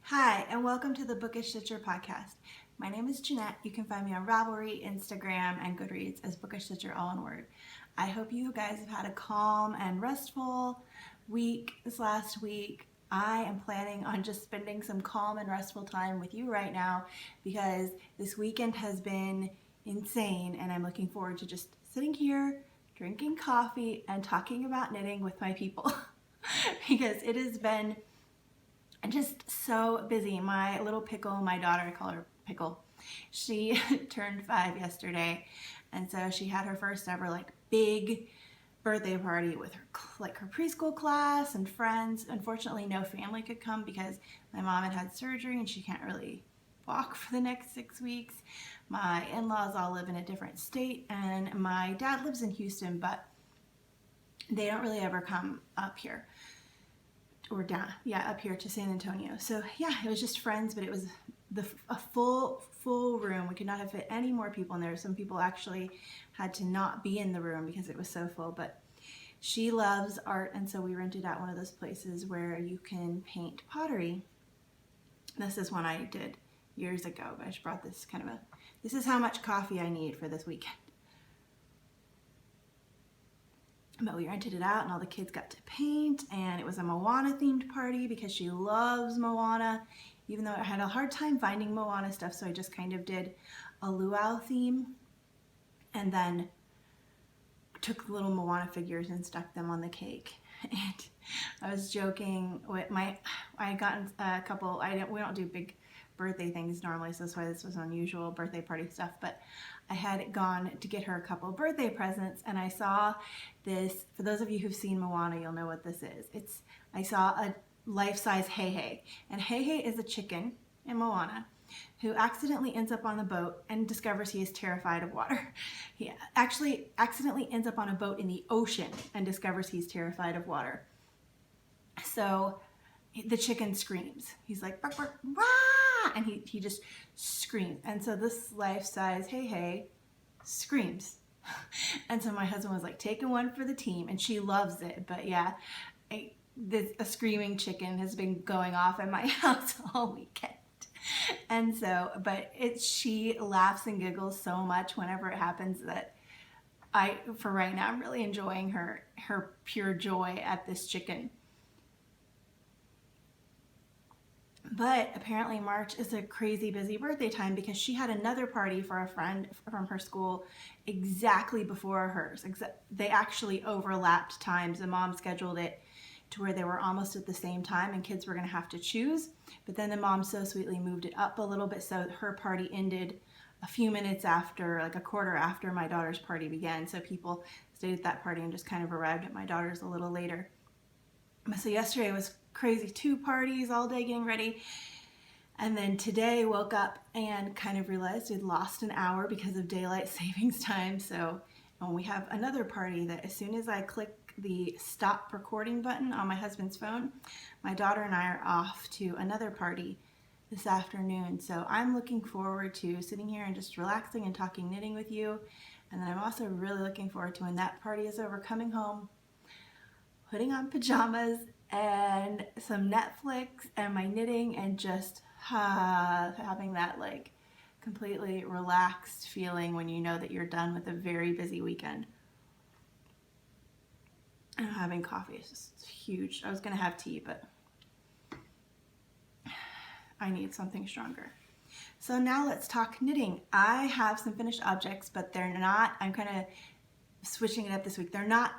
Hi, and welcome to the BookishStitcher podcast. My name is Jeanette. You can find me on Ravelry, Instagram, and Goodreads as BookishStitcher all in word. I hope you guys have had a calm and restful week this last week. I am planning on just spending some calm and restful time with you right now because this weekend has been insane and I'm looking forward to just sitting here, drinking coffee, and talking about knitting with my people because it has been just so busy. My little pickle, my daughter, I call her Pickle, she turned 5 yesterday, and so she had her first ever big birthday party with her her preschool class and friends. Unfortunately, no family could come because my mom had surgery and she can't really walk for the next 6 weeks. My in-laws all live in a different state, and my dad lives in Houston, but they don't really ever come up here. Or down, up here to San Antonio. So yeah, it was just friends, but it was a full room. We could not have fit any more people in there. Some people actually had to not be in the room because it was so full. But she loves art, and so we rented out one of those places where you can paint pottery. This is one I did years ago, but I just brought this this is how much coffee I need for this weekend. But we rented it out and all the kids got to paint, and it was a Moana themed party because she loves Moana, even though I had a hard time finding Moana stuff, so I just kind of did a luau theme and then took the little Moana figures and stuck them on the cake. And I was joking with I had gotten a couple, we don't do big birthday things normally, so that's why this was unusual birthday party stuff, but I had gone to get her a couple birthday presents, and I saw this. For those of you who've seen Moana, you'll know what this is. I saw a life-size Heihei, and Heihei is a chicken in Moana who accidentally ends up on the boat and discovers he is terrified of water. He actually accidentally ends up on a boat in the ocean and discovers he's terrified of water. So the chicken screams. He's like, bark, bark, rah! And he just screams. And so this life-size Heihei screams. And so my husband was like, taking one for the team, and she loves it. But yeah, a screaming chicken has been going off in my house all weekend. And so, but she laughs and giggles so much whenever it happens that for right now, I'm really enjoying her pure joy at this chicken. But apparently March is a crazy busy birthday time because she had another party for a friend from her school exactly before hers. They actually overlapped times. The mom scheduled it to where they were almost at the same time and kids were going to have to choose. But then the mom so sweetly moved it up a little bit so her party ended a few minutes after, like a quarter after my daughter's party began. So people stayed at that party and just kind of arrived at my daughter's a little later. So yesterday was crazy, 2 parties all day getting ready. And then today woke up and kind of realized we'd lost an hour because of daylight savings time. So we have another party that as soon as I click the stop recording button on my husband's phone, my daughter and I are off to another party this afternoon. So I'm looking forward to sitting here and just relaxing and talking knitting with you. And then I'm also really looking forward to when that party is over, coming home, putting on pajamas and some Netflix and my knitting and just having that completely relaxed feeling when you know that you're done with a very busy weekend. And having coffee is just huge. I was gonna have tea, but I need something stronger. So now let's talk knitting. I have some finished objects, but they're not, I'm kind of switching it up this week. They're not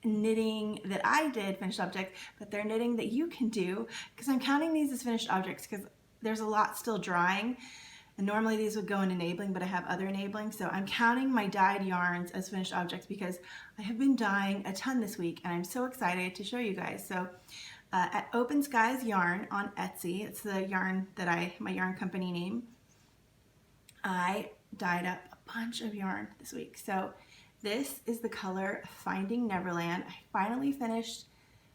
knitting that I did finished objects, but they're knitting that you can do, because I'm counting these as finished objects because there's a lot still drying, and normally these would go in enabling, but I have other enabling, so I'm counting my dyed yarns as finished objects because I have been dyeing a ton this week and I'm so excited to show you guys. So at Open Skies Yarn on Etsy, it's the yarn that my yarn company name, I dyed up a bunch of yarn this week. So this is the color Finding Neverland. I finally finished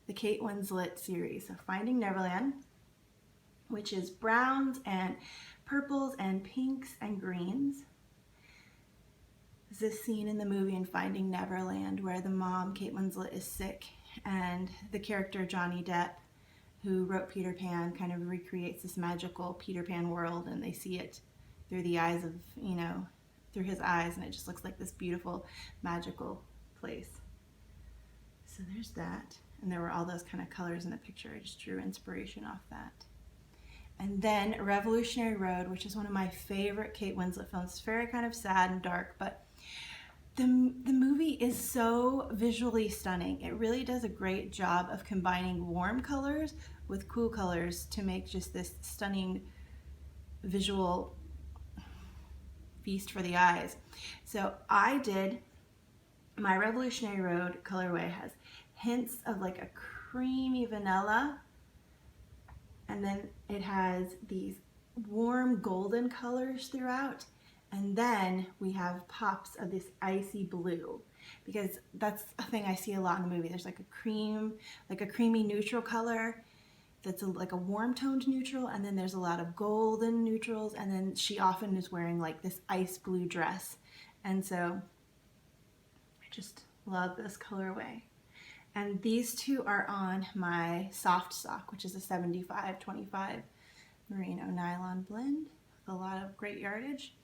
the Kate Winslet series. So Finding Neverland, which is browns and purples and pinks and greens. This is scene in the movie in Finding Neverland where the mom, Kate Winslet, is sick and the character Johnny Depp who wrote Peter Pan, kind of recreates this magical Peter Pan world, and they see it through the eyes of, through his eyes, and it just looks like this beautiful, magical place. So there's that. And there were all those kind of colors in the picture. I just drew inspiration off that. And then Revolutionary Road, which is one of my favorite Kate Winslet films. It's very kind of sad and dark, but the movie is so visually stunning. It really does a great job of combining warm colors with cool colors to make just this stunning visual feast for the eyes. So I did, my Revolutionary Road colorway has hints of like a creamy vanilla, and then it has these warm golden colors throughout, and then we have pops of this icy blue, because that's a thing I see a lot in the movie. There's like a creamy neutral color that's like a warm toned neutral, and then there's a lot of golden neutrals, and then she often is wearing like this ice blue dress. And so I just love this colorway. And these two are on my soft sock, which is a 75-25 merino nylon blend with a lot of great yardage.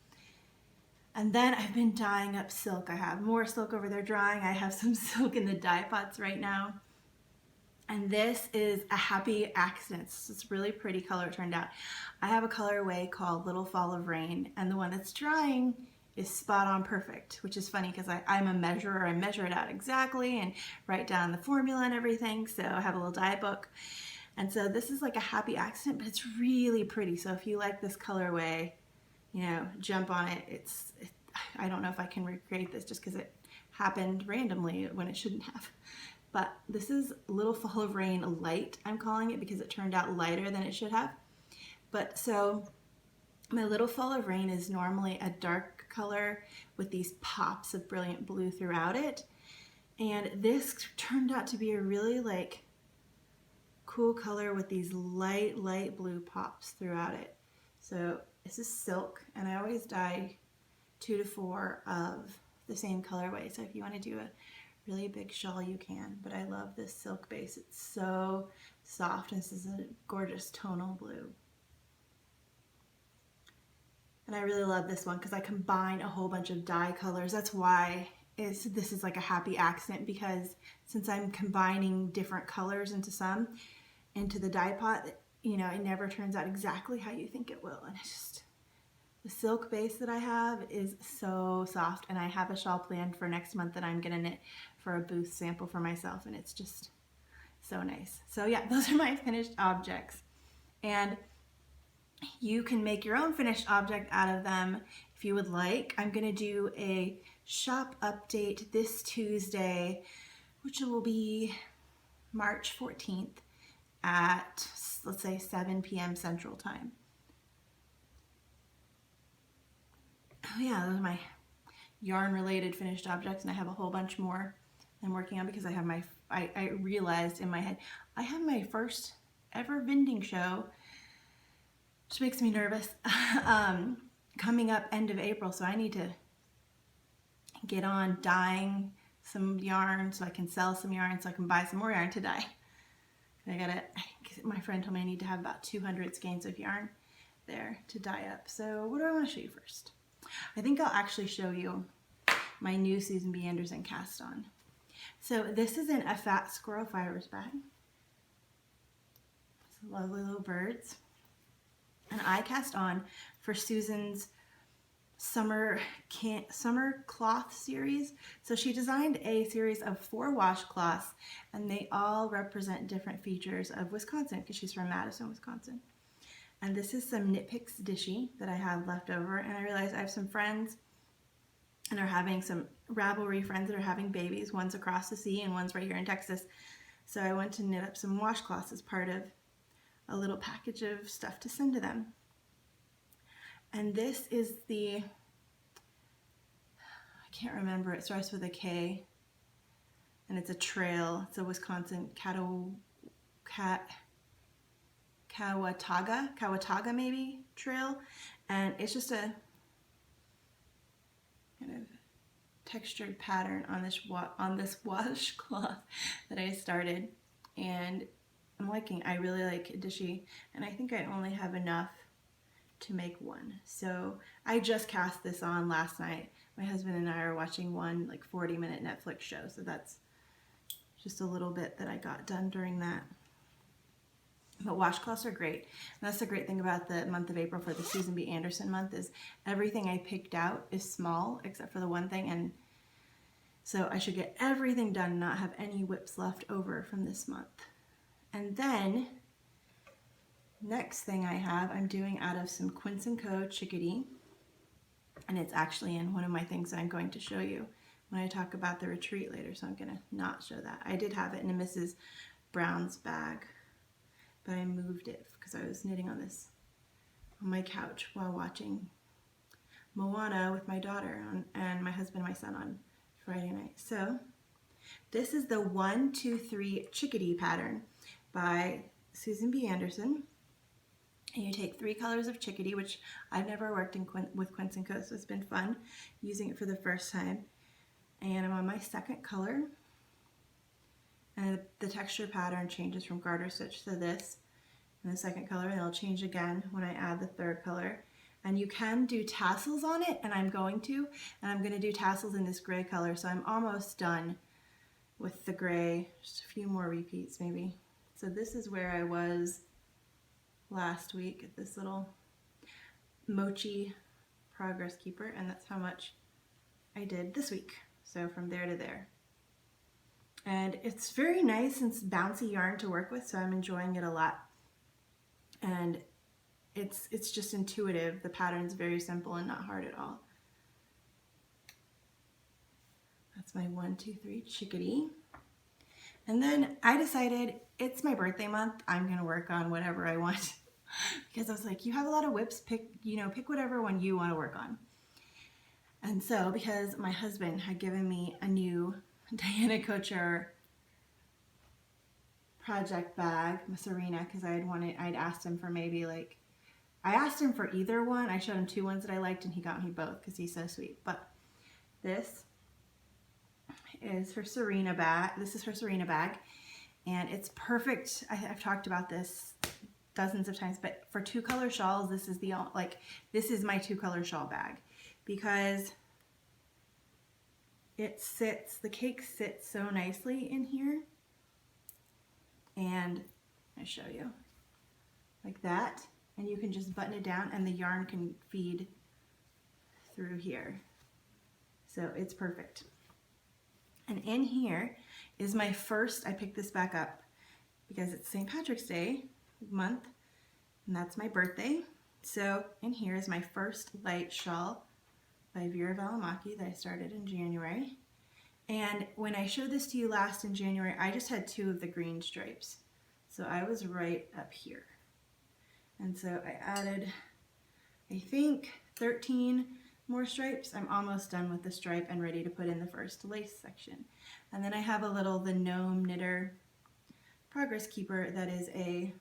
And then I've been dyeing up silk. I have more silk over there drying. I have some silk in the dye pots right now. And this is a happy accident. It's a really pretty color it turned out. I have a colorway called Little Fall of Rain, and the one that's drying is spot on perfect, which is funny because I'm a measurer. I measure it out exactly and write down the formula and everything. So I have a little dye book. And so this is like a happy accident, but it's really pretty. So if you like this colorway, jump on it. I don't know if I can recreate this just because it happened randomly when it shouldn't have. But this is Little Fall of Rain Light, I'm calling it, because it turned out lighter than it should have. But so my Little Fall of Rain is normally a dark color with these pops of brilliant blue throughout it. And this turned out to be a really like cool color with these light blue pops throughout it. So this is silk, and I always dye 2 to 4 of the same colorway. So if you want to do a really big shawl, you can. But I love this silk base. It's so soft, and this is a gorgeous tonal blue. And I really love this one because I combine a whole bunch of dye colors. That's why this is like a happy accident, because since I'm combining different colors into the dye pot, it never turns out exactly how you think it will. And it's just, the silk base that I have is so soft, and I have a shawl planned for next month that I'm gonna knit for a booth sample for myself, and it's just so nice. So yeah, those are my finished objects. And you can make your own finished object out of them if you would like. I'm going to do a shop update this Tuesday, which will be March 14th at, let's say, 7 p.m. Central Time. Oh yeah, those are my yarn-related finished objects, and I have a whole bunch more I'm working on because I realized in my head, I have my first ever vending show, which makes me nervous, coming up end of April. So I need to get on dyeing some yarn so I can sell some yarn, so I can buy some more yarn to dye. My friend told me I need to have about 200 skeins of yarn there to dye up. So what do I want to show you first? I think I'll actually show you my new Susan B. Anderson cast on. So this is in a Fat Squirrel Fibers bag. Some lovely little birds. And I cast on for Susan's summer cloth series. So she designed a series of 4 washcloths, and they all represent different features of Wisconsin because she's from Madison, Wisconsin. And this is some Knit Picks Dishy that I have left over, and I realized I have some friends and are having some Ravelry friends that are having babies. One's across the sea and one's right here in Texas. So I went to knit up some washcloths as part of a little package of stuff to send to them. And this is I can't remember, it starts with a K, and it's a trail. It's a Wisconsin Kawataga maybe trail, and it's just a kind of textured pattern on this washcloth that I started. And I really like Adishi, and I think I only have enough to make one. So I just cast this on last night. My husband and I are watching one like 40-minute Netflix show, so that's just a little bit that I got done during that. But washcloths are great. And that's the great thing about the month of April for the Susan B. Anderson month is everything I picked out is small except for the one thing, and so I should get everything done and not have any whips left over from this month. And then next thing I'm doing out of some Quince & Co. Chickadee, and it's actually in one of my things that I'm going to show you when I talk about the retreat later, so I'm going to not show that. I did have it in a Mrs. Brown's bag, but I moved it because I was knitting on my couch while watching Moana with my daughter and my husband and my son on Friday night. So this is the 1, 2, 3 Chickadee pattern by Susan B. Anderson. And you take 3 colors of chickadee, which I've never worked with Quince & Co, so it's been fun using it for the first time. And I'm on my second color. And the texture pattern changes from garter stitch to this in the second color, and it'll change again when I add the third color. And you can do tassels on it, and I'm going to do tassels in this gray color, so I'm almost done with the gray, just a few more repeats maybe. So this is where I was last week at this little mochi progress keeper, and that's how much I did this week. So from there to there. And it's very nice and bouncy yarn to work with, so I'm enjoying it a lot. And it's just intuitive. The pattern's very simple and not hard at all. That's my 1, 2, 3 chickadee. And then I decided it's my birthday month. I'm gonna work on whatever I want because I was like, you have a lot of whips. Pick whatever one you want to work on. And so because my husband had given me a new Diana Kocher project bag, Serena, because I'd asked him for maybe I asked him for either one. I showed him 2 ones that I liked, and he got me both because he's so sweet. But this is her Serena bag. This is her Serena bag, and it's perfect. I've talked about this dozens of times, but for 2-color shawls, this is this is my 2-color shawl bag because the cake sits so nicely in here. And I show you like that, and you can just button it down and the yarn can feed through here. So it's perfect. And in here is my first, I picked this back up because it's St. Patrick's Day month, and that's my birthday. So in here is my first light shawl by Vera Valimaki that I started in January. And when I showed this to you last in January, I just had 2 of the green stripes. So I was right up here. And so I added, I think, 13 more stripes. I'm almost done with the stripe and ready to put in the first lace section. And then I have the Gnome Knitter Progress Keeper that is see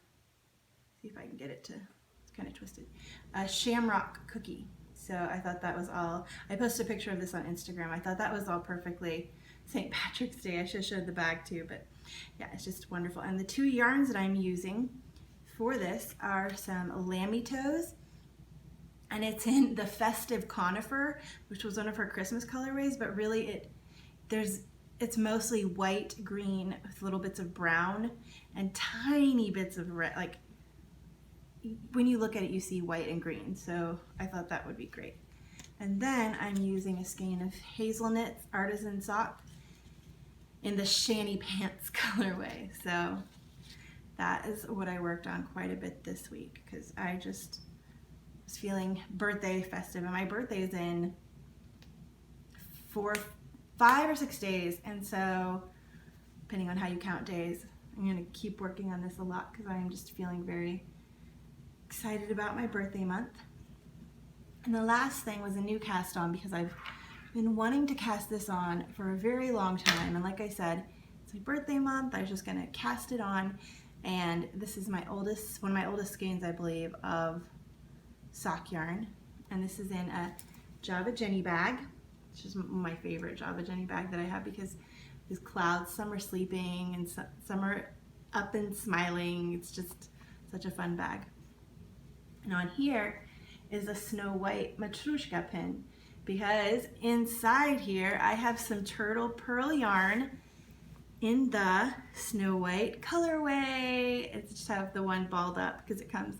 if I can get it to, it's kind of twisted, a shamrock cookie. So I thought that was all, I posted a picture of this on Instagram. I thought that was all perfectly St. Patrick's Day. I should have showed the bag too, but yeah, it's just wonderful. And the 2 yarns that I'm using for this are some Lammy Toes, and it's in the Festive Conifer, which was one of her Christmas colorways, but really it's mostly white, green, with little bits of brown and tiny bits of red. When you look at it, you see white and green, so I thought that would be great. And then I'm using a skein of Hazelnut Artisan Sock in the Shanty Pants colorway. So that is what I worked on quite a bit this week because I just was feeling birthday festive, and my birthday is in 5 or 6 days, and so depending on how you count days, I'm going to keep working on this a lot because I am just feeling very excited about my birthday month. And the last thing was a new cast on because I've been wanting to cast this on for a very long time, and like I said, it's my birthday month. I was just going to cast it on, and this is one of my oldest skeins, I believe, of sock yarn, and this is in a Java Jenny bag, which is my favorite Java Jenny bag that I have because there's clouds, some are sleeping and some are up and smiling. It's just such a fun bag. And on here is a Snow White Matryoshka pin, because inside here I have some turtle pearl yarn in the Snow White colorway. It's just have the one balled up because it comes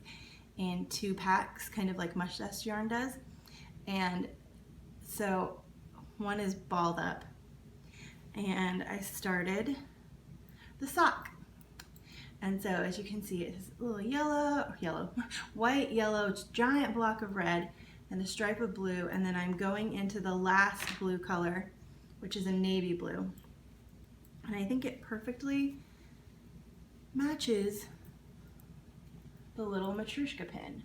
in 2 packs, kind of like Mush Dust yarn does. And so one is balled up, and I started the sock. And so as you can see, it's a little white, yellow, giant block of red, and a stripe of blue, and then I'm going into the last blue color, which is a navy blue. And I think it perfectly matches the little Matryoshka pin.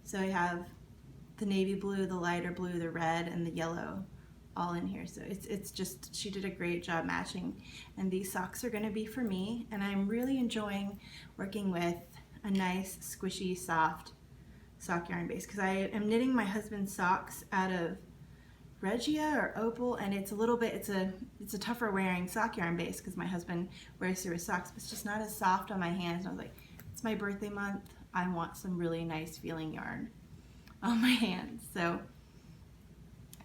So I have the navy blue, the lighter blue, the red, and the yellow all in here. So it's just, she did a great job matching. And these socks are gonna be for me, and I'm really enjoying working with a nice, squishy, soft sock yarn base, because I am knitting my husband's socks out of Regia or Opal, and it's a little bit, it's a tougher wearing sock yarn base because my husband wears through his socks, but it's just not as soft on my hands. And I was like, it's my birthday month, I want some really nice feeling yarn on my hands. So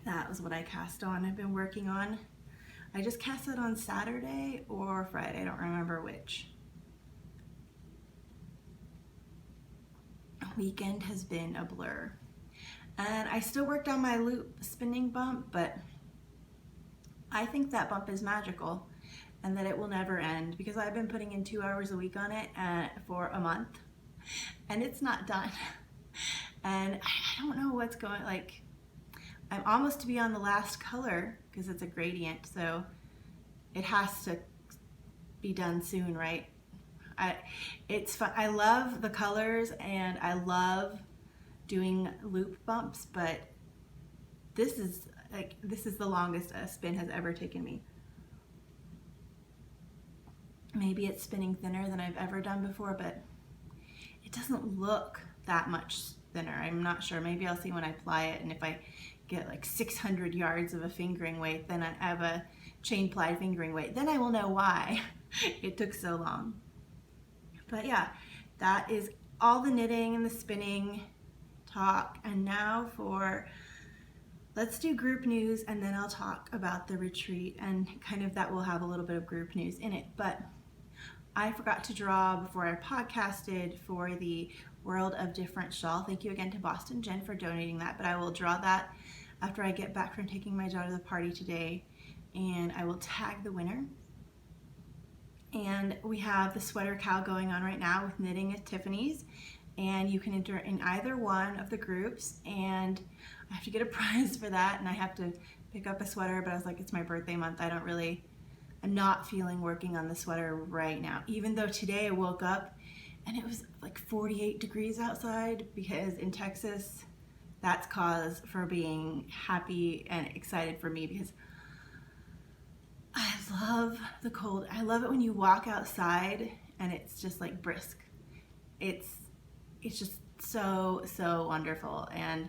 that was what I cast on. I've been working on, I just cast it on Saturday or Friday, I don't remember which. Weekend has been a blur. And I still worked on my loop spinning bump, but I think that bump is magical and that it will never end, because I've been putting in 2 hours a week on it for a month, and it's not done. And I don't know what's going, like, I'm almost to be on the last color because it's a gradient, so it has to be done soon, right? It's fun. I love the colors and I love doing loop bumps, but this is the longest a spin has ever taken me. Maybe it's spinning thinner than I've ever done before, but it doesn't look that much thinner. I'm not sure. Maybe I'll see when I ply it, and if I get like 600 yards of a fingering weight, then I have a chain plied fingering weight, then I will know why it took so long. But yeah, that is all the knitting and the spinning talk. And now let's do group news, and then I'll talk about the retreat, and kind of that will have a little bit of group news in it. But I forgot to draw before I podcasted for the World of Different shawl. Thank you again to Boston Jen for donating that, but I will draw that after I get back from taking my daughter to the party today, and I will tag the winner. And we have the sweater cow going on right now with Knitting at Tiffany's, and you can enter in either one of the groups, and I have to get a prize for that, and I have to pick up a sweater, but I was like, it's my birthday month, I'm not feeling working on the sweater right now, even though today I woke up and it was like 48 degrees outside, because in Texas that's cause for being happy and excited for me, because I love the cold. I love it when you walk outside and it's just like brisk. It's just so wonderful. And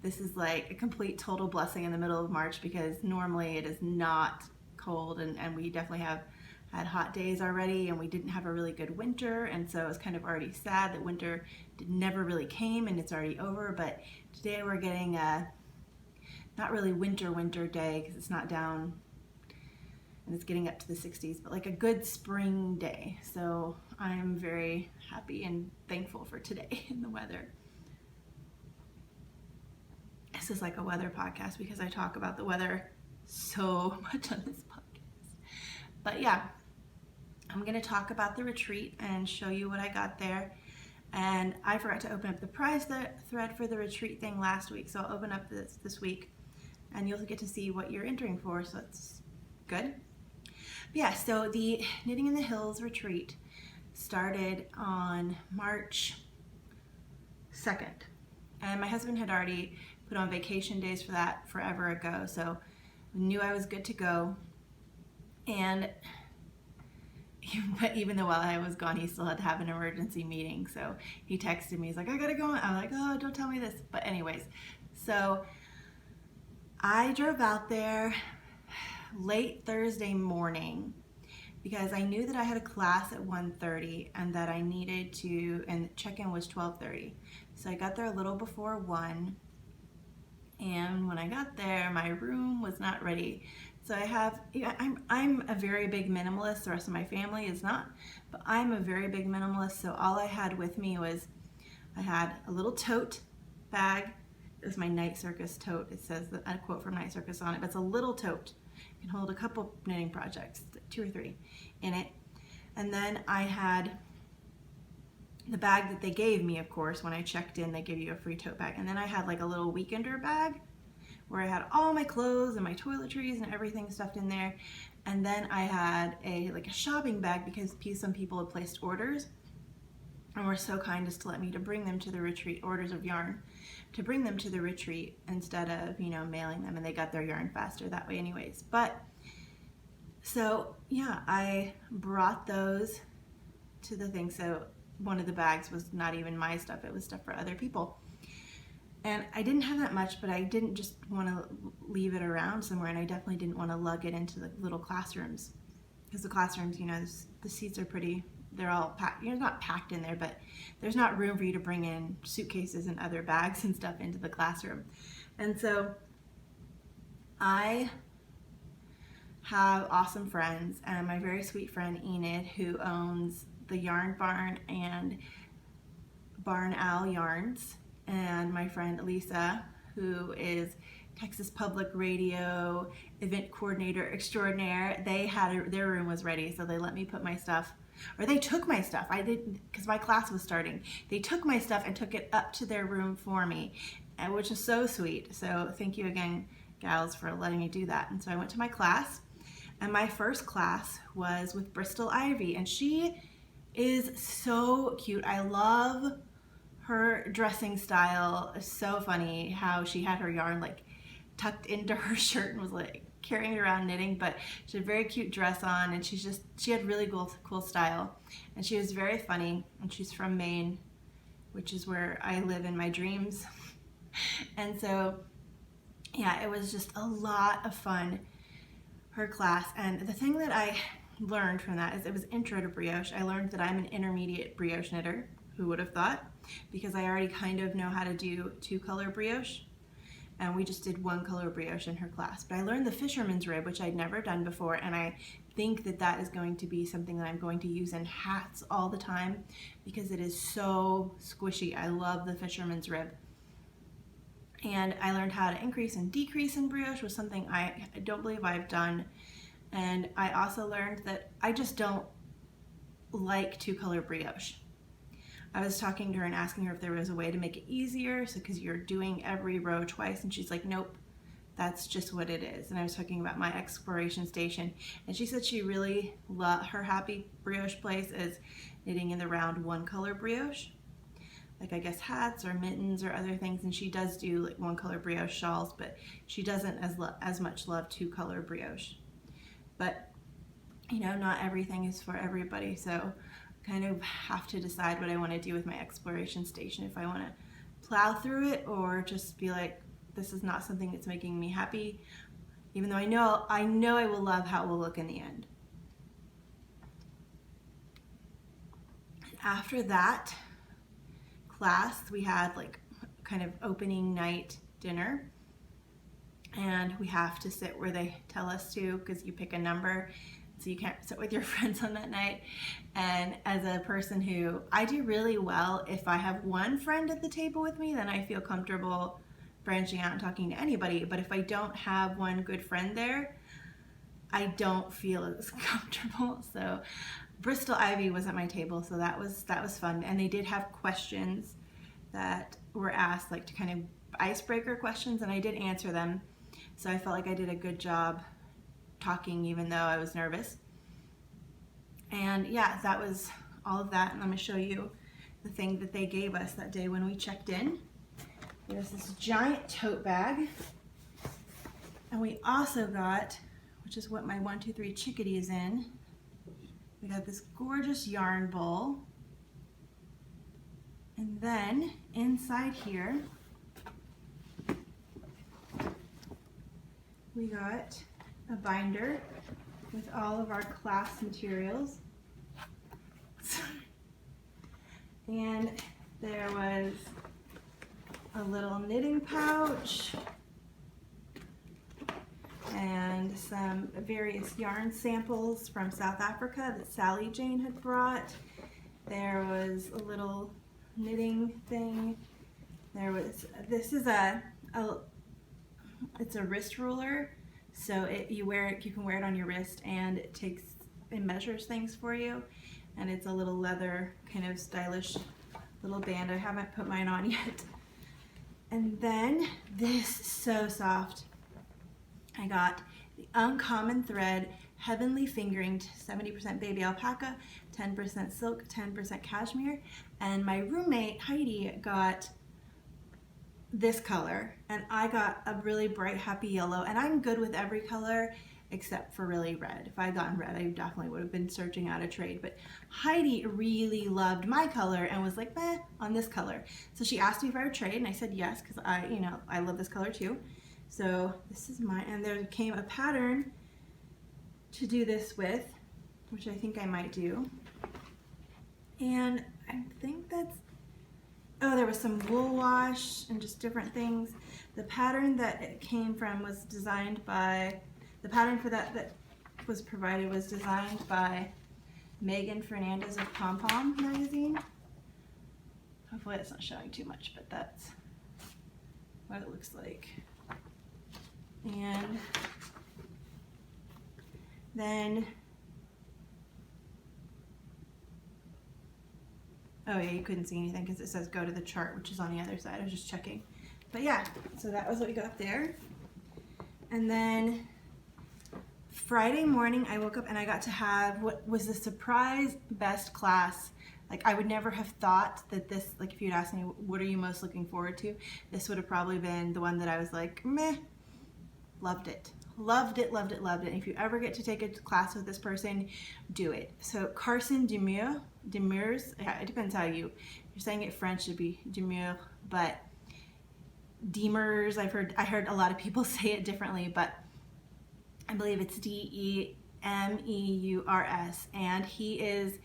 this is like a complete total blessing in the middle of March, because normally it is not cold, and we definitely have had hot days already, and we didn't have a really good winter, and so it's kind of already sad that winter never really came and it's already over. But today we're getting a not really winter day, because it's not down and it's getting up to the 60s, but like a good spring day. So I'm very happy and thankful for today and the weather. This is like a weather podcast because I talk about the weather so much on this podcast. But yeah, I'm going to talk about the retreat and show you what I got there. And I forgot to open up the prize thread for the retreat thing last week, so I'll open up this week, and you'll get to see what you're entering for, so that's good. Yeah, so the Knitting in the Hills retreat started on March 2nd, and my husband had already put on vacation days for that forever ago, so I knew I was good to go. And even though while I was gone, he still had to have an emergency meeting, so he texted me, he's like, I gotta go. I'm like, oh, don't tell me this. But anyways, so I drove out there late Thursday morning, because I knew that I had a class at 1:30 and that I needed to, and check-in was 12:30. So I got there a little before 1, and when I got there, my room was not ready. So I'm a very big minimalist. The rest of my family is not, but I'm a very big minimalist. So all I had with me was, I had a little tote bag. It was my Night Circus tote. It says a quote from Night Circus on it, but it's a little tote. It can hold a couple knitting projects, 2 or 3 in it. And then I had the bag that they gave me, of course. When I checked in, they give you a free tote bag. And then I had like a little weekender bag where I had all my clothes and my toiletries and everything stuffed in there. And then I had a shopping bag because some people had placed orders and were so kind as to let me to bring them to the retreat, orders of yarn, to bring them to the retreat instead of, mailing them, and they got their yarn faster that way anyways. But so yeah, I brought those to the thing. So one of the bags was not even my stuff, it was stuff for other people. And I didn't have that much, but I didn't just want to leave it around somewhere, and I definitely didn't want to lug it into the little classrooms, because the classrooms, the seats are pretty, they're all packed, not packed in there, but there's not room for you to bring in suitcases and other bags and stuff into the classroom. And so I have awesome friends, and my very sweet friend Enid, who owns the Yarn Barn and Barn Owl Yarns, and my friend Lisa, who is Texas Public Radio event coordinator extraordinaire. Their room was ready, so they let me put my stuff, or they took my stuff. I didn't, because my class was starting. They took my stuff and took it up to their room for me, which is so sweet. So thank you again, gals, for letting me do that. And so I went to my class, and my first class was with Bristol Ivy, and she is so cute. I love her dressing style. Is so funny how she had her yarn tucked into her shirt and was carrying it around knitting, but she had a very cute dress on, and she had really cool style, and she was very funny, and she's from Maine, which is where I live in my dreams. And so yeah, it was just a lot of fun, her class. And the thing that I learned from that is, it was intro to brioche. I learned that I'm an intermediate brioche knitter. Who would have thought? Because I already kind of know how to do 2-color brioche, and we just did 1-color brioche in her class. But I learned the fisherman's rib, which I'd never done before, and I think that is going to be something that I'm going to use in hats all the time, because it is so squishy. I love the fisherman's rib. And I learned how to increase and decrease in brioche, was something I don't believe I've done. And I also learned that I just don't like 2-color brioche. I was talking to her and asking her if there was a way to make it easier, so because you're doing every row twice, and she's like, nope, that's just what it is. And I was talking about my exploration station, and she said she really her happy brioche place is knitting in the round 1-color brioche, I guess hats or mittens or other things, and she does do 1-color brioche shawls, but she doesn't as much love 2-color brioche. But not everything is for everybody, so kind of have to decide what I want to do with my exploration station, if I want to plow through it or just be like, this is not something that's making me happy, even though I know I will love how it will look in the end. After that class, we had kind of opening night dinner, and we have to sit where they tell us to, because you pick a number, so you can't sit with your friends on that night. And as a person who, I do really well if I have one friend at the table with me, then I feel comfortable branching out and talking to anybody. But if I don't have one good friend there, I don't feel as comfortable. So Bristol Ivy was at my table, so that was fun. And they did have questions that were asked, to kind of icebreaker questions, and I did answer them. So I felt like I did a good job talking, even though I was nervous. And yeah, that was all of that. And let me show you the thing that they gave us that day when we checked in. There's this giant tote bag, and we also got, which is what my 123 chickadee is in, we got this gorgeous yarn bowl. And then inside here we got a binder with all of our class materials. And there was a little knitting pouch and some various yarn samples from South Africa that Sally Jane had brought. There was a little knitting thing. There was, this is it's a wrist ruler, so you can wear it on your wrist, and it measures things for you, and it's a little leather kind of stylish little band. I haven't put mine on yet. And then this, so soft. I got the Uncommon Thread Heavenly Fingering 70% baby alpaca, 10% silk, 10% cashmere, and my roommate Heidi got this color, and I got a really bright happy yellow, and I'm good with every color except for really red. If I had gotten red, I definitely would have been searching out a trade, but Heidi really loved my color and was like, meh, on this color. So she asked me if I would trade, and I said yes, because I love this color too. So this is mine, and there came a pattern to do this with, which I think I might do. And I think that's, oh, there was some wool wash and just different things. The pattern that it came from was designed by, the pattern for that was provided was designed by Megan Fernandez of Pom Pom magazine. Hopefully it's not showing too much, but that's what it looks like. And then, oh yeah, you couldn't see anything because it says go to the chart, which is on the other side. I was just checking. But yeah, so that was what we got there. And then Friday morning I woke up and I got to have what was the surprise best class. Like, I would never have thought that this, like, if you'd asked me what are you most looking forward to, this would have probably been the one that I was like, meh. Loved it. Loved it, loved it, loved it. And if you ever get to take a class with this person, do it. So Carson Demers, yeah, it depends how you're saying it French, it'd be Demers, but Demers, I heard a lot of people say it differently, but I believe it's Demeurs, and he is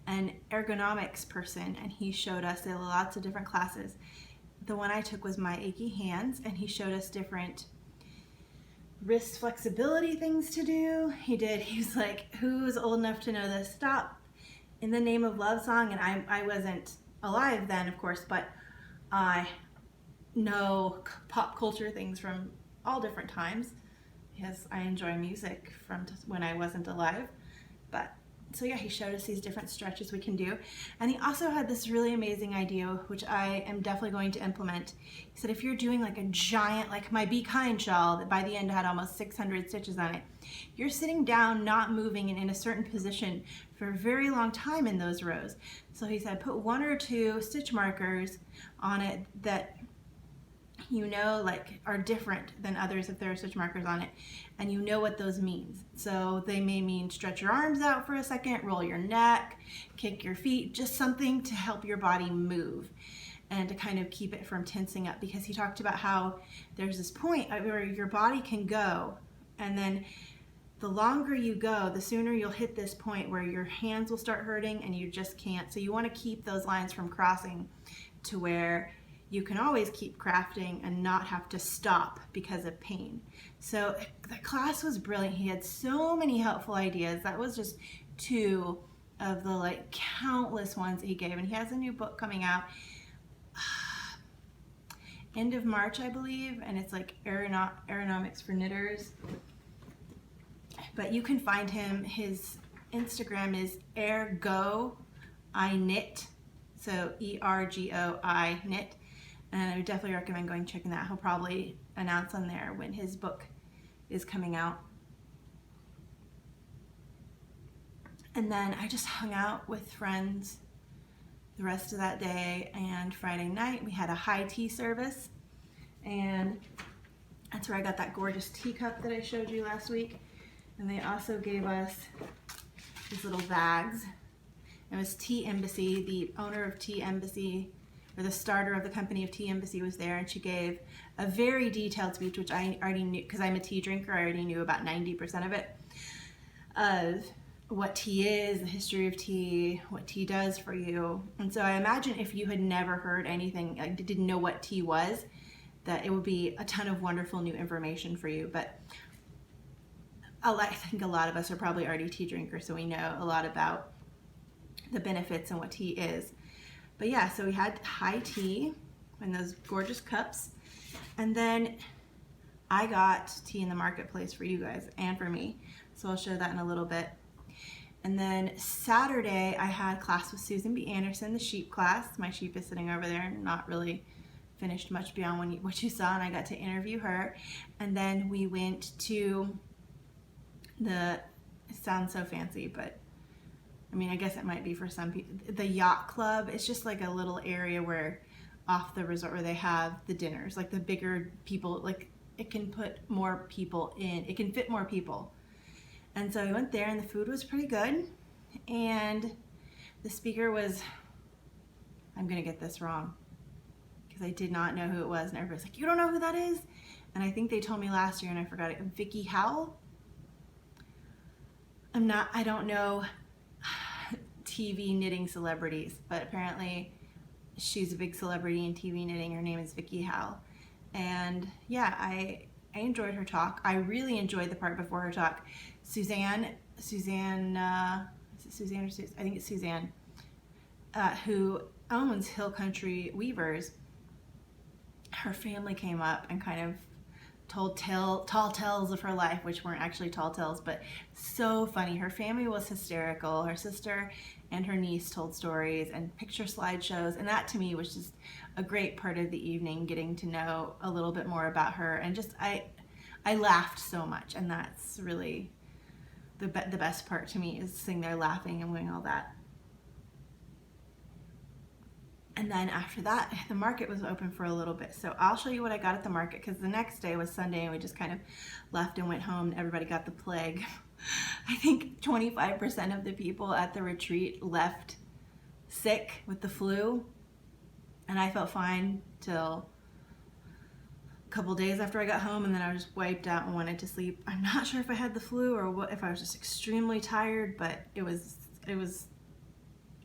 an ergonomics person, and he showed us lots of different classes. The one I took was My Achy Hands, and he showed us different wrist flexibility things to do. He was like, who's old enough to know the Stop in the Name of Love song? And I wasn't alive then, of course, but I know pop culture things from all different times because I enjoy music from when I wasn't alive. But so yeah, he showed us these different stretches we can do. And he also had this really amazing idea, which I am definitely going to implement. He said if you're doing like a giant, like my Be Kind shawl that by the end had almost 600 stitches on it, you're sitting down, not moving, and in a certain position for a very long time in those rows. So he said put 1 or 2 stitch markers on it that you know like are different than others if there are stitch markers on it, and you know what those means. So they may mean stretch your arms out for a second, roll your neck, kick your feet, just something to help your body move and to kind of keep it from tensing up, because he talked about how there's this point where your body can go, and then the longer you go, the sooner you'll hit this point where your hands will start hurting and you just can't. So you want to keep those lines from crossing to where you can always keep crafting and not have to stop because of pain. So the class was brilliant. He had so many helpful ideas. That was just 2 of the like countless ones he gave. And he has a new book coming out end of March, I believe, and it's like Aeronomics for Knitters. But you can find him. His Instagram is ErgoIKnit, so ERGOI knit. And I would definitely recommend going checking that. He'll probably announce on there when his book is coming out. And then I just hung out with friends the rest of that day, and Friday night we had a high tea service, and that's where I got that gorgeous teacup that I showed you last week. And they also gave us these little bags. It was Tea Embassy, the owner of Tea Embassy, or the starter of the company of Tea Embassy was there, and she gave a very detailed speech, which I already knew, because I'm a tea drinker, I already knew about 90% of it. of what tea is, the history of tea, what tea does for you. And so I imagine if you had never heard anything, like didn't know what tea was, that it would be a ton of wonderful new information for you. But I think a lot of us are probably already tea drinkers, so we know a lot about the benefits and what tea is. But yeah, so we had high tea in those gorgeous cups. And then I got tea in the marketplace for you guys and for me. So I'll show that in a little bit. And then Saturday, I had class with Susan B. Anderson, the sheep class. My sheep is sitting over there, not really finished much beyond what you saw, and I got to interview her. And then we went to it sounds so fancy, but I mean, I guess it might be for some people, the yacht club. It's just like a little area where off the resort where they have the dinners, like the bigger people, like it can put more people in, it can fit more people. And so we went there and the food was pretty good. And the speaker was, I'm gonna get this wrong because I did not know who it was, and everybody's like, you don't know who that is? And I think they told me last year and I forgot it. Vicky Howell? I don't know TV knitting celebrities, but apparently she's a big celebrity in TV knitting. Her name is Vicky Howell. And yeah, I enjoyed her talk. I really enjoyed the part before her talk. Suzanne, is it Suzanne or Susan? I think it's Suzanne, who owns Hill Country Weavers. Her family came up and kind of told tall tales of her life, which weren't actually tall tales, but so funny. Her family was hysterical. Her sister and her niece told stories and picture slideshows, and that to me was just a great part of the evening, getting to know a little bit more about her. And just I laughed so much, and that's really the best part to me, is sitting there laughing and doing all that. And then after that, the market was open for a little bit. So I'll show you what I got at the market, because the next day was Sunday and we just kind of left and went home and everybody got the plague. I think 25% of the people at the retreat left sick with the flu. And I felt fine till a couple days after I got home, and then I was just wiped out and wanted to sleep. I'm not sure if I had the flu or if I was just extremely tired, but it was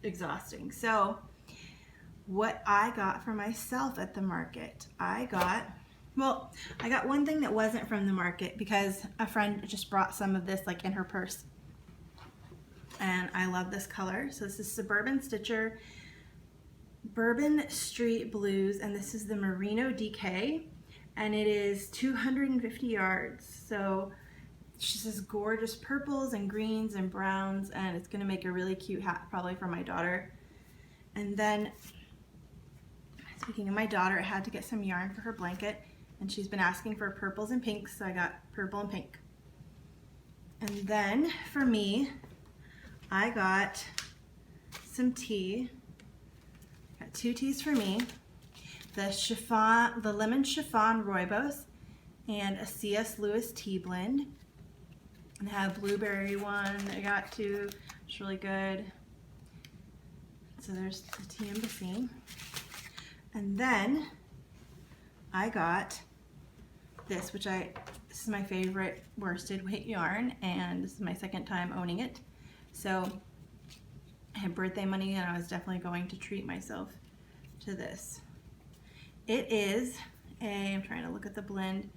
exhausting. So what I got for myself at the market, I got one thing that wasn't from the market, because a friend just brought some of this like in her purse, and I love this color. So this is Suburban Stitcher Bourbon Street Blues, and this is the Merino DK, and it is 250 yards. So she says gorgeous purples and greens and browns, and it's gonna make a really cute hat probably for my daughter. And then, speaking of my daughter, I had to get some yarn for her blanket, and she's been asking for purples and pinks, so I got purple and pink. And then for me, I got some tea. Got 2 teas for me. The lemon chiffon rooibos and a C.S. Lewis tea blend. And I have a blueberry one I got too. It's really good. So there's the tea embassy. And then I got this, this is my favorite worsted weight yarn, and this is my second time owning it. So I had birthday money, and I was definitely going to treat myself to this. It is I'm trying to look at the blend.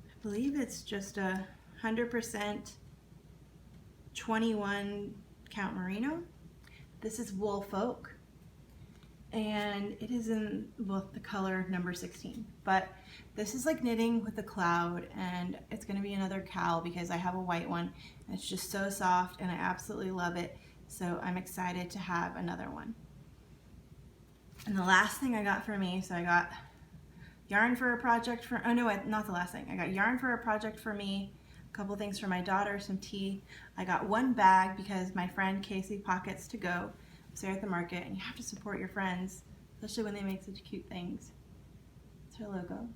I believe it's just 100% 21 count merino. This is Wool Folk, and it is in both the color number 16. But this is like knitting with a cloud, and it's going to be another cowl because I have a white one, and it's just so soft, and I absolutely love it. So I'm excited to have another one. And the last thing I got for me, so I got yarn for a project for, oh no, not the last thing. I got yarn for a project for me, a couple things for my daughter, some tea. I got one bag because my friend Casey Pockets to Go was there at the market, and you have to support your friends, especially when they make such cute things. It's her logo.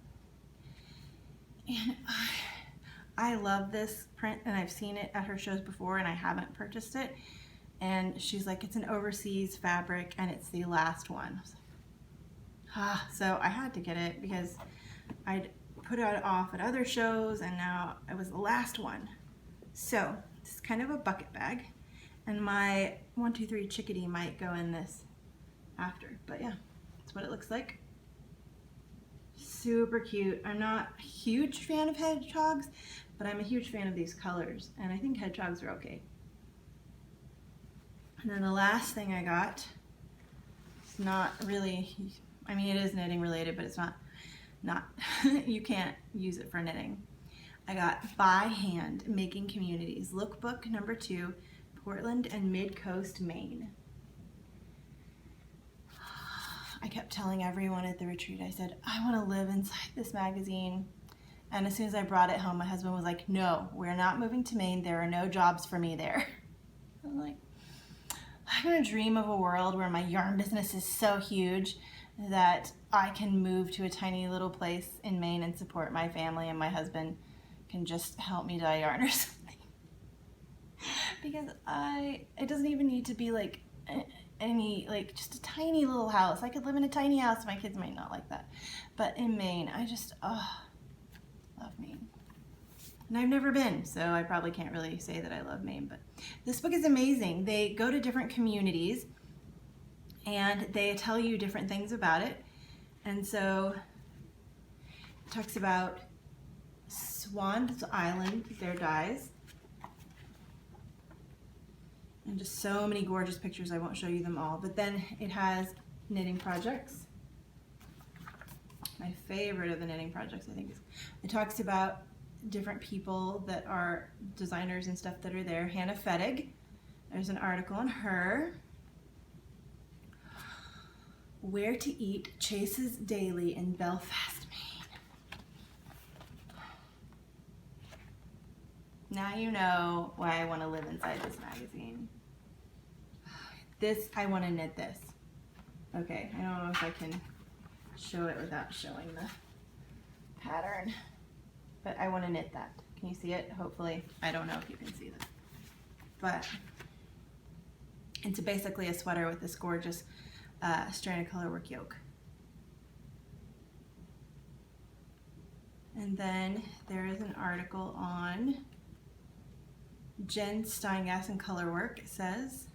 And I love this print, and I've seen it at her shows before, and I haven't purchased it. And she's like, it's an overseas fabric, and it's the last one. I was like, so I had to get it because I'd put it off at other shows, and now it was the last one. So This is kind of a bucket bag, and my 1, 2, 3 chickadee might go in this after, but yeah, that's what it looks like. Super cute. I'm not a huge fan of hedgehogs, but I'm a huge fan of these colors, and I think hedgehogs are okay. And then the last thing I got, it's not really, I mean it is knitting related, but it's not you can't use it for knitting. I got By Hand Making Communities, Lookbook number 2, Portland and Mid-Coast, Maine. I kept telling everyone at the retreat, I said, I want to live inside this magazine. And as soon as I brought it home, my husband was like, no, we're not moving to Maine. There are no jobs for me there. I'm like, I'm going to dream of a world where my yarn business is so huge that I can move to a tiny little place in Maine and support my family, and my husband can just help me dye yarn or something. Because it doesn't even need to be like just a tiny little house. I could live in a tiny house. My kids might not like that. But in Maine, I just, love Maine. And I've never been, so I probably can't really say that I love Maine. But this book is amazing. They go to different communities and they tell you different things about it. And so it talks about Swan's Island, their dyes. And just so many gorgeous pictures. I won't show you them all. But then it has knitting projects. My favorite of the knitting projects, I think, is it talks about different people that are designers and stuff that are there. Hannah Fettig. There's an article on her. Where to Eat Chases Daily in Belfast, Maine. Now you know why I want to live inside this magazine. This, I want to knit this. Okay, I don't know if I can show it without showing the pattern, but I want to knit that. Can you see it? Hopefully. I don't know if you can see this, but it's basically a sweater with this gorgeous stranded colorwork yoke. And then there is an article on Jen Steingass and colorwork. It says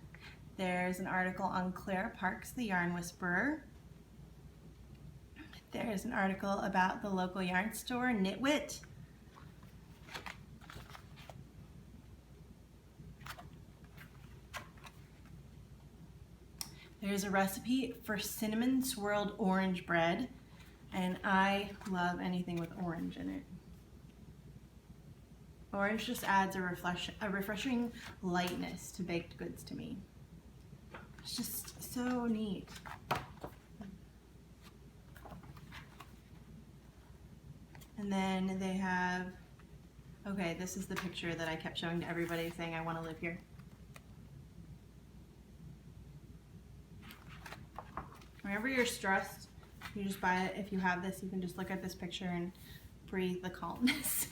there's an article on Clara Parks, the Yarn Whisperer. There's an article about the local yarn store, Knitwit. There's a recipe for cinnamon swirled orange bread, and I love anything with orange in it. Orange just adds a refreshing lightness to baked goods to me. It's just so neat. And then they have, okay, this is the picture that I kept showing to everybody saying I want to live here. Whenever you're stressed, you just buy it. If you have this, you can just look at this picture and breathe the calmness.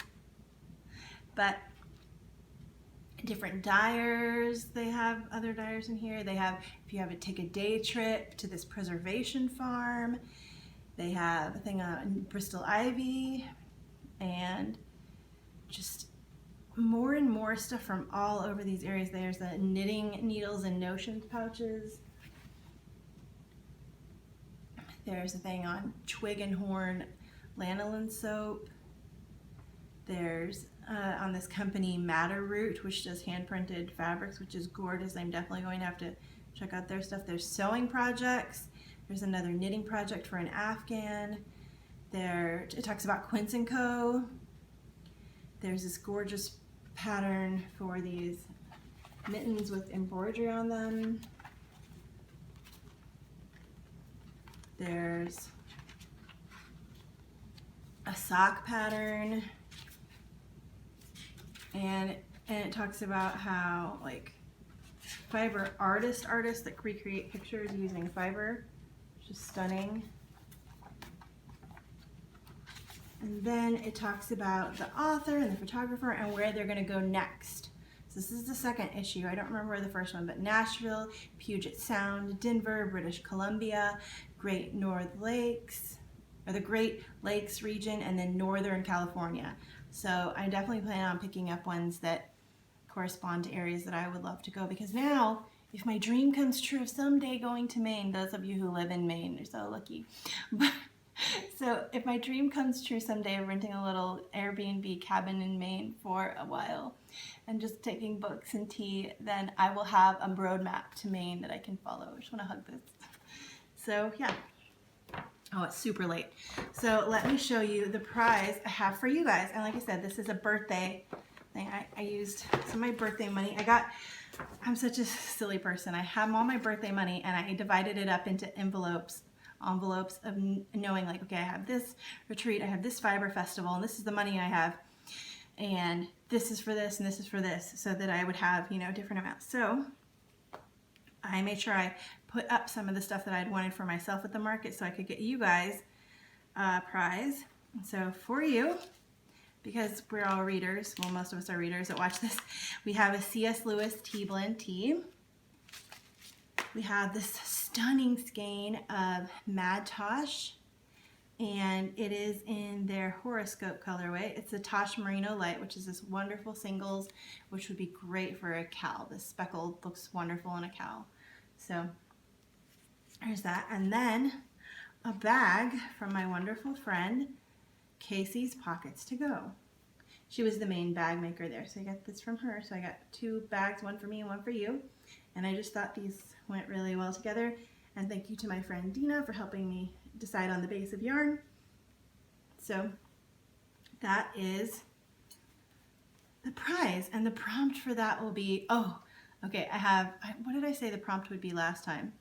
But different dyers, they have other dyers in here. They have, if you have to take a day trip to this preservation farm, they have a thing on Bristol Ivy, and just more and more stuff from all over these areas. There's the knitting needles and notions pouches. There's a thing on Twig and Horn lanolin soap. There's on this company Matter Root, which does hand printed fabrics, which is gorgeous. I'm definitely going to have to check out their stuff. There's sewing projects. There's another knitting project for an Afghan. There, it talks about Quince & Co. There's this gorgeous pattern for these mittens with embroidery on them. There's a sock pattern, and it talks about how like fiber artists that recreate pictures using fiber, which is stunning. And then it talks about the author and the photographer and where they're going to go next. So this is the second issue. I don't remember the first one, but Nashville, Puget Sound, Denver, British Columbia, Great North Lakes, or the Great Lakes region, and then Northern California. So I definitely plan on picking up ones that correspond to areas that I would love to go, because now if my dream comes true of someday going to Maine, those of you who live in Maine are so lucky. But, so if my dream comes true someday of renting a little Airbnb cabin in Maine for a while and just taking books and tea, then I will have a roadmap to Maine that I can follow. I just want to hug this. So yeah. Oh, it's super late. So let me show you the prize I have for you guys. And like I said, this is a birthday thing. I used some of my birthday money. I'm such a silly person. I have all my birthday money and I divided it up into envelopes of knowing, like, okay, I have this retreat, I have this fiber festival, and this is the money I have, and this is for this, and this is for this, so that I would have, you know, different amounts. So I made sure I put up some of the stuff that I'd wanted for myself at the market so I could get you guys a prize. So for you, because we're all readers, well, most of us are readers that watch this, we have a C.S. Lewis tea blend tea. We have this stunning skein of Mad Tosh, and it is in their horoscope colorway. It's a Tosh Merino Light, which is this wonderful singles, which would be great for a cowl. This speckled looks wonderful in a cowl. So there's that. And then a bag from my wonderful friend, Casey's Pockets to Go. She was the main bag maker there, so I got this from her. So I got 2 bags, one for me and one for you. And I just thought these went really well together. And thank you to my friend Dina for helping me decide on the base of yarn. So that is the prize. And the prompt for that will be, oh, okay, what did I say the prompt would be last time?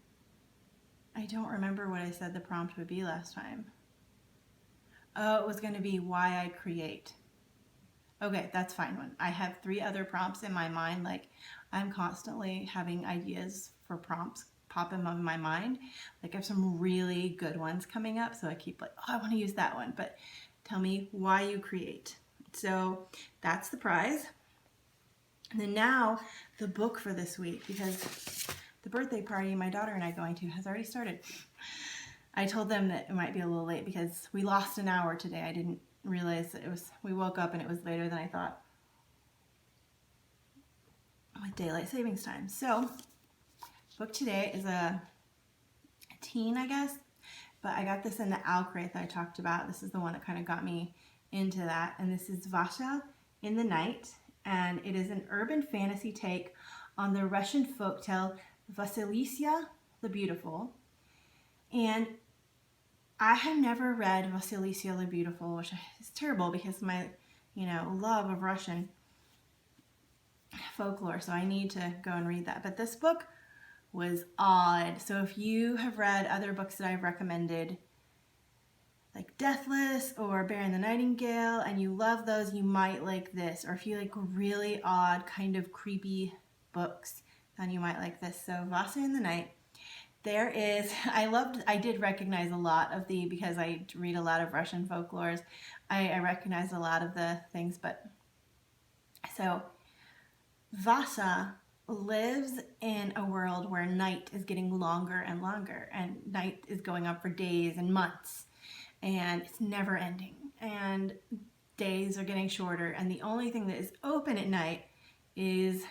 I don't remember what I said the prompt would be last time. Oh, it was going to be why I create. Okay, that's fine one. I have 3 other prompts in my mind. Like, I'm constantly having ideas for prompts pop in my mind. Like, I have some really good ones coming up, so I keep like, oh, I want to use that one. But tell me why you create. So that's the prize. And then now the book for this week, because the birthday party my daughter and I are going to has already started. I told them that it might be a little late because we lost an hour today. I didn't realize that we woke up and it was later than I thought with daylight savings time. So book today is a teen, I guess, but I got this in the owl crate that I talked about. This is the one that kind of got me into that, and this is Vassa in the Night, and it is an urban fantasy take on the Russian folktale Vasilisa the Beautiful. And I have never read Vasilisa the Beautiful, which is terrible because my, love of Russian folklore, so I need to go and read that. But this book was odd. So if you have read other books that I've recommended, like Deathless or Bear and the Nightingale, and you love those, you might like this. Or if you like really odd, kind of creepy books, then you might like this. So Vassa in the Night. There is, I did recognize a lot of because I read a lot of Russian folklores. I recognize a lot of the things, but so Vassa lives in a world where night is getting longer and longer, and night is going on for days and months, and it's never ending, and days are getting shorter, and the only thing that is open at night is,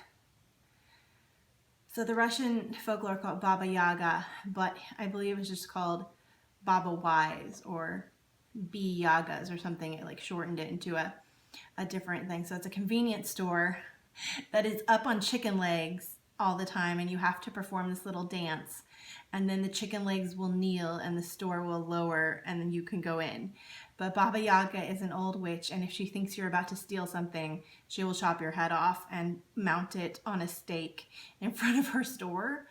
so the Russian folklore called Baba Yaga, but I believe it's just called Baba Wise or B Yagas or something. It like shortened it into a different thing. So it's a convenience store that is up on chicken legs all the time, and you have to perform this little dance, and then the chicken legs will kneel and the store will lower, and then you can go in. But Baba Yaga is an old witch, and if she thinks you're about to steal something, she will chop your head off and mount it on a stake in front of her store.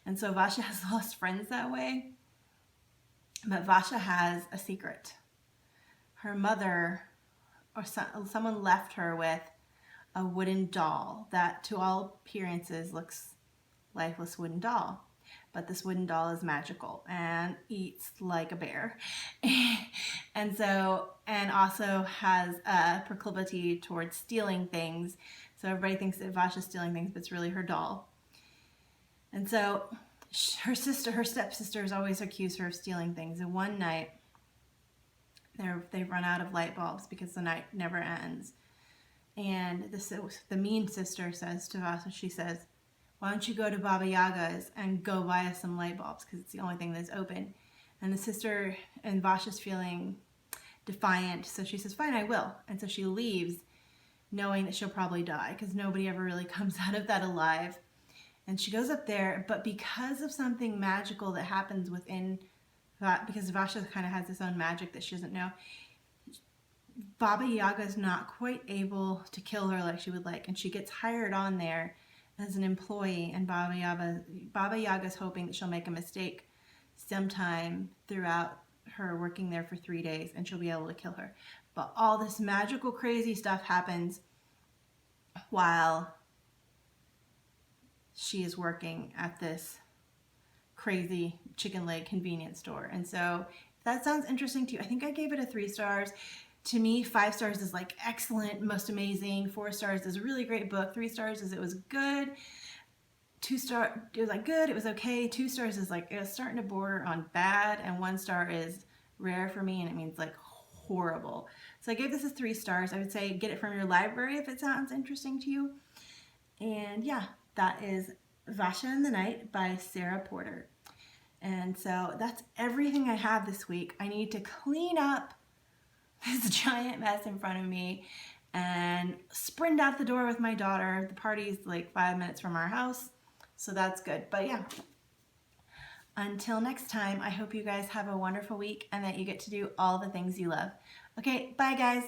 And so Vasha has lost friends that way. But Vasha has a secret. Her mother or someone left her with a wooden doll that to all appearances looks lifeless wooden doll. But this wooden doll is magical and eats like a bear. and also has a proclivity towards stealing things. So everybody thinks that Vasha's stealing things, but it's really her doll. And so her stepsisters always accuse her of stealing things. And one night, they've run out of light bulbs because the night never ends. And the mean sister says to Vassa, she says, why don't you go to Baba Yaga's and go buy us some light bulbs because it's the only thing that's open. And the sister and Vasha's feeling defiant, so she says, fine, I will. And so she leaves knowing that she'll probably die because nobody ever really comes out of that alive. And she goes up there, but because of something magical that happens within, because Vasha kind of has this own magic that she doesn't know, Baba Yaga is not quite able to kill her like she would like, and she gets hired on there as an employee, and Baba Yaga's hoping that she'll make a mistake sometime throughout her working there for 3 days and she'll be able to kill her. But all this magical crazy stuff happens while she is working at this crazy chicken leg convenience store. And so if that sounds interesting to you, I think I gave it a 3 stars. To me, 5 stars is like excellent, most amazing. 4 stars is a really great book. 3 stars is it was good. 2 star, it was like good, it was okay. 2 stars is like, it was starting to border on bad, and 1 star is rare for me, and it means like horrible. So I gave this a 3 stars. I would say get it from your library if it sounds interesting to you. And yeah, that is Vassa in the Night by Sarah Porter. And so that's everything I have this week. I need to clean up this giant mess in front of me and sprint out the door with my daughter. The party's like 5 minutes from our house, so that's good. But yeah, until next time, I hope you guys have a wonderful week and that you get to do all the things you love. Okay, bye guys.